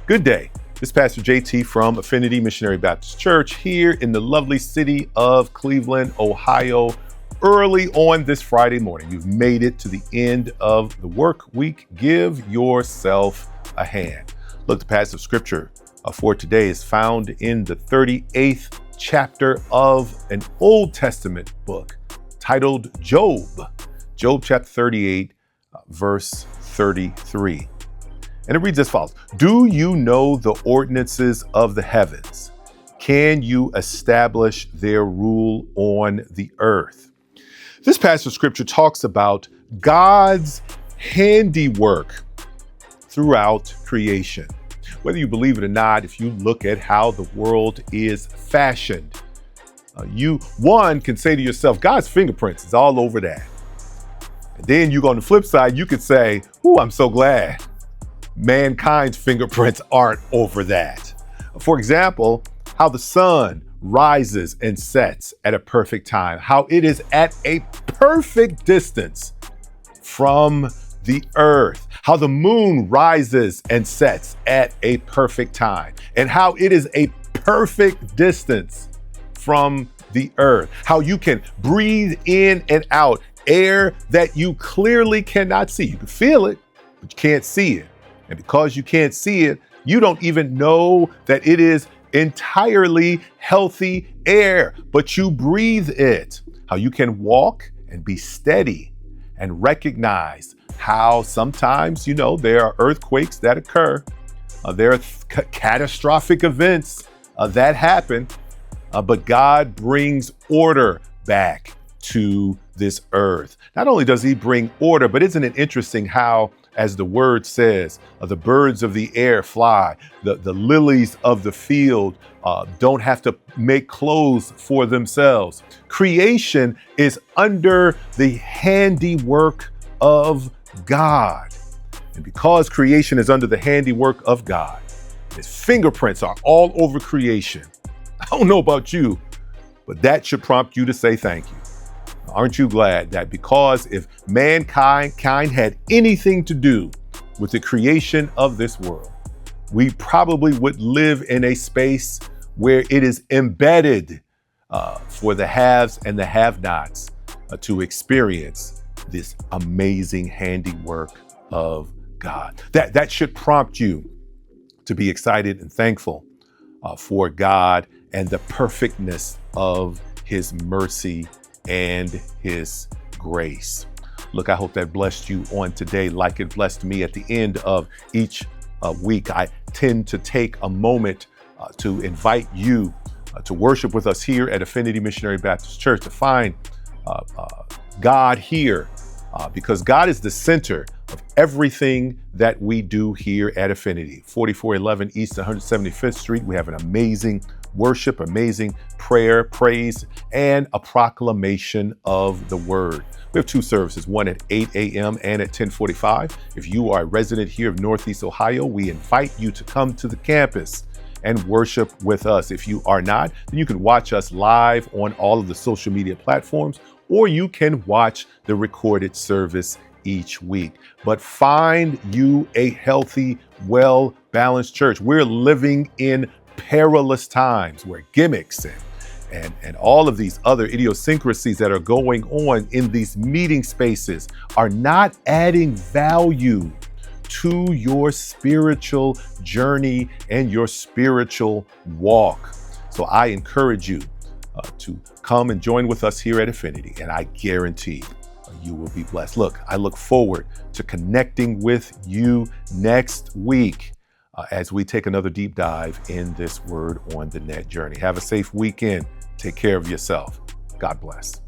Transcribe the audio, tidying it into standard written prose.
Good day. This is Pastor JT from Affinity Missionary Baptist Church here in the lovely city of Cleveland, Ohio. Early on this Friday morning, you've made it to the end of the work week. Give yourself a hand. Look, the passage of scripture for today is found in the 38th chapter of an Old Testament book titled Job. Job chapter 38, verse 33. And it reads as follows. Do you know the ordinances of the heavens? Can you establish their rule on the earth? This passage of scripture talks about God's handiwork throughout creation. Whether you believe it or not, if you look at how the world is fashioned, you can say to yourself, God's fingerprints is all over that. And then you go on the flip side, you could say, I'm so glad mankind's fingerprints aren't over that. For example, how the sun rises and sets at a perfect time, how it is at a perfect distance from the earth, how the moon rises and sets at a perfect time, and how it is a perfect distance from the earth, how you can breathe in and out air that you clearly cannot see. You can feel it, but you can't see it. And because you can't see it, you don't even know that it is entirely healthy air, but you breathe it. How you can walk and be steady and recognize how sometimes, there are earthquakes that occur. There are catastrophic events that happen, but God brings order back to this earth. Not only does he bring order, but isn't it interesting how, as the word says, the birds of the air fly, the lilies of the field don't have to make clothes for themselves. Creation is under the handiwork of God. And because creation is under the handiwork of God, his fingerprints are all over creation. I don't know about you, but that should prompt you to say thank you. Aren't you glad that because if mankind had anything to do with the creation of this world, we probably would live in a space where it is embedded for the haves and the have-nots to experience this amazing handiwork of God. That should prompt you to be excited and thankful for God and the perfectness of his mercy and his grace. Look, I hope that blessed you on today like it blessed me at the end of each week. I tend to take a moment to invite you to worship with us here at Affinity Missionary Baptist Church, to find God here, because God is the center of everything that we do here at Affinity. 4411 East 175th Street. We have an amazing worship, amazing prayer, praise, and a proclamation of the word. We have two services, one at 8 a.m. and at 10:45. If you are a resident here of Northeast Ohio, we invite you to come to the campus and worship with us. If you are not, then you can watch us live on all of the social media platforms, or you can watch the recorded service each week. But find you a healthy, well-balanced church. We're living in perilous times where gimmicks and all of these other idiosyncrasies that are going on in these meeting spaces are not adding value to your spiritual journey and your spiritual walk. So I encourage you to come and join with us here at Affinity, and I guarantee you will be blessed. Look, I look forward to connecting with you next week as we take another deep dive in this Word on the Net journey. Have a safe weekend. Take care of yourself. God bless.